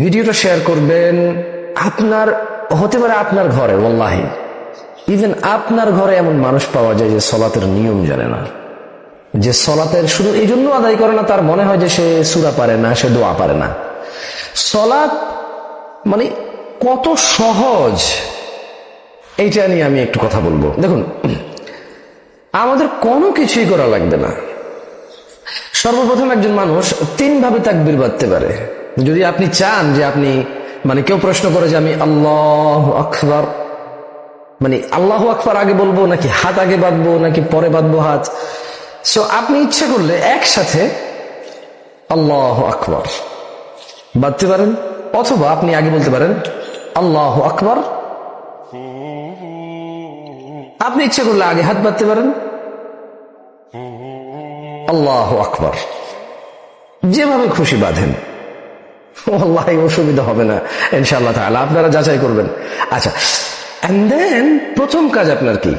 ভিডিওটা শেয়ার করবেন। আপনার হতে পারে আপনার ঘরে, ওয়াল্লাহি ইভেন আপনার ঘরে এমন মানুষ পাওয়া যায় যে সলাতের নিয়ম জানে না, যে সলাতের শুধু এই জন্য আদায় করে না, তার মনে হয় যে সে সূরা পারে না, সে দোয়া পারে না। সলাত মানে কত সহজ, এইটা নিয়ে আমি একটু কথা বলবো। দেখুন, আমাদের কোনো কিছুই করা লাগবে না। সর্বপ্রথম একজন মানুষ 3 ভাবে তাকবীর বাঁধতে পারে। যদি আপনি চান যে আপনি মানে কেউ প্রশ্ন করে যে আমি আল্লাহু আকবার, মানে আল্লাহু আকবার আগে বলবো নাকি হাত আগে বাঁধবো নাকি পরে বাঁধবো হাত, সো আপনি ইচ্ছা করলে একসাথে আল্লাহু আকবার বাঁধতে পারেন, অথবা আপনি আগে বলতে পারেন আল্লাহু আকবার, আপনি ইচ্ছা করলে আগে হাত বাঁধতে পারেন আল্লাহু আকবার, যেভাবে খুশি বাঁধেন, ওয়াল্লাহি অসুবিধা হবে না ইনশাআল্লাহ তাআলা, আপনারা যাচাই করবেন। আচ্ছা, এন্ড দেন প্রথম কাজ আপনার কি,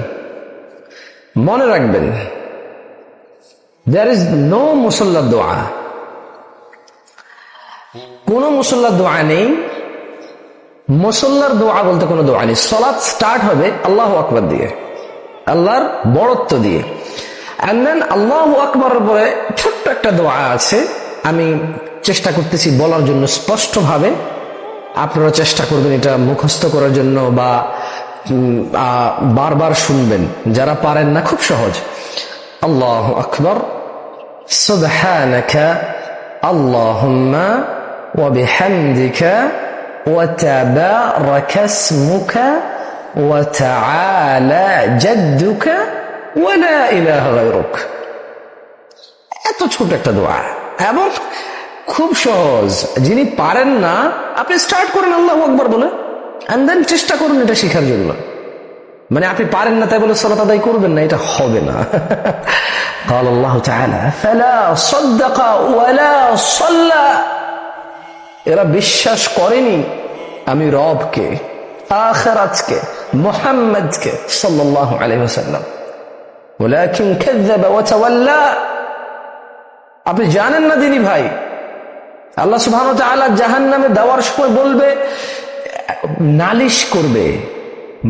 মনে রাখবেন there is no মুসাল্লা দোয়া, কোন মুসাল্লার দোয়া নেই। মুসাল্লার দোয়া বলতে কোনো দোয়া নেই। সালাত স্টার্ট হবে আল্লাহু আকবার দিয়ে, আল্লাহর বড়ত্ব দিয়ে। এন্ড দেন আল্লাহু আকবারের পরে ছোট্ট একটা দোয়া আছে, আমি চেষ্টা করতেছি বলার জন্য স্পষ্টভাবে, আপনারা চেষ্টা করবেন এটা মুখস্থ করার জন্য বা বারবার শুনবেন। যারা পারেন না, খুব সহজ। আল্লাহু আকবার, সুবহানাকা আল্লাহুম্মা ওয়া বিহামদিকা ওয়া তাবারাকা ইসমুকা ওয়া তাআলা জাদ্দুকা ওয়া লা ইলাহা গায়রুক। এত ছোট একটা দোয়া এবং খুব সহজ। যিনি পারেন না, আপনি স্টার্ট করেন আল্লাহু আকবার বলে, এন্ড দেন চেষ্টা করুন এটা শেখার জন্য। মানে আপনি পারেন না তাই বলে সালাত আদায় করবেন না, এটা হবে না। قال الله تعالى فلا صدق ولا صلى, এরা বিশ্বাস করেনি আমি রবকে, আখিরাতকে, মুহাম্মদকে সাল্লাল্লাহু আলাইহি ওয়াসাল্লাম, ওয়ালাকিন কাযাবা ওয়া তাওয়াল্লা। আপনি জানেন না দিনী ভাই, আল্লাহ সুবহানাহু ওয়া তাআলা জাহান্নামে দেওয়ার সময় বলবে, নালিশ করবে,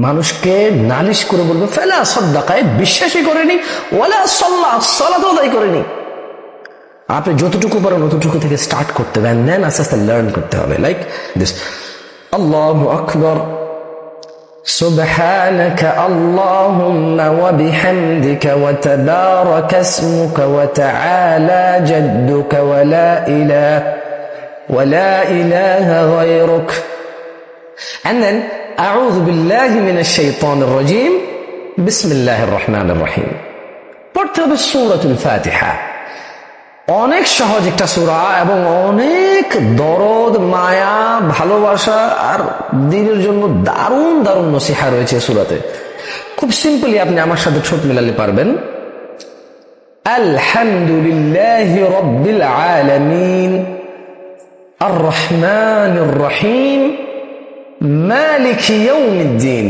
মানুষকে নালিশ করে বলবে ফালা সাদ্দাকা, বিশ্বাসই করেনি, ওয়ালা সাল্লা, সালাত আদায় করেনি। আপনি যতটুকু পারেন ততটুকু থেকে স্টার্ট করতে হবে, দেন আস্তে আস্তে লার্ন করতে হবে। লাইক দিস, আল্লাহু আকবার, সুবহানাকা আল্লাহুম্মা ওয়া বিহামদিকা ওয়া তাবারাকা ইসমুকা ওয়া তাআলা জাদ্দুকা ওয়া লা ইলাহা গায়রুক। And then আউযু বিল্লাহি মিনাশ শাইতানির রাজীম, বিসমিল্লাহির রহমানির রহিম। পড়তে হবে সূরাতুল ফাতিহা। অনেক সহজ একটা সূরা এবং অনেক দরদ, মায়া, ভালোবাসা আর দ্বীনের জন্য দারুণ দারুণ নসিহা রয়েছে সূরাতে। খুব সিম্পলি আপনি আমার সাথে ঠোঁট মেলালে পারবেন। আলহামদুলিল্লাহি রাব্বিল আলামিন আর রহমানির রহিম মালিকি ইয়াউমিদ্দিন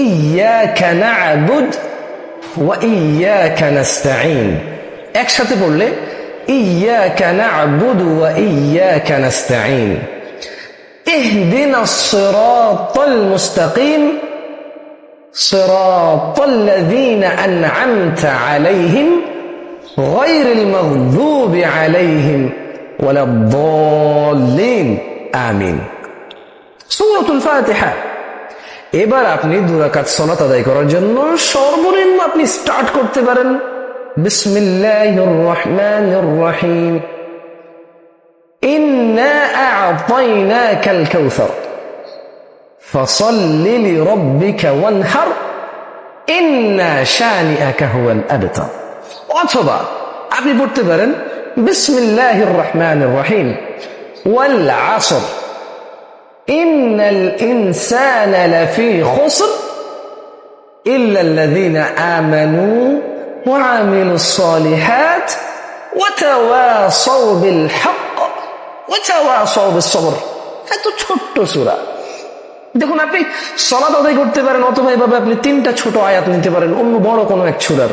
ইয়্যাকা না'বুদু ওয়া ইয়্যাকা নাস্তাঈন। একসাথে পড়লে ইয়্যাকা না'বুদু ওয়া ইয়্যাকা নাস্তাঈন, ইহদিনাস সিরাতাল মুস্তাকিম সিরাতাল লাযীনা আন'আমতা আলাইহিম গায়রিল মাগযুবি আলাইহিম ওয়ালাদ-দাল্লিন। আমিন। সূরাতুল ফাতিহা। এবার আপনি 2 রাকাত সালাত আদায় করার জন্য সর্বনিম্ন আপনি স্টার্ট করতে পারেন বিসমিল্লাহির রহমানির রহিম, ইন্না আ'তাইনাকাল কাউসার ফাসাল্লি লিরাব্বিকা ওয়ানহার ইন্না শানিআকা হুয়াল আবতার। অথবা আপনি পড়তে পারেন বিসমিল্লাহির রহমানির রহিম, ওয়াল আসর ইন্নাল ইনসানা লাফি খুসর ইল্লাল্লাযীনা আমানু ওয়া আমিলুস সালিহাত ওয়া তাওয়াসাউ বিল হক ওয়া তাওয়াসাউ বিস সবর। এত ছোট্ট সূরা। দেখুন, আপনি সালাত আদায় করতে পারেন, অথবা এভাবে আপনি 3টা ছোট আয়াত নিতে পারেন অন্য বড় কোনো এক সূরার।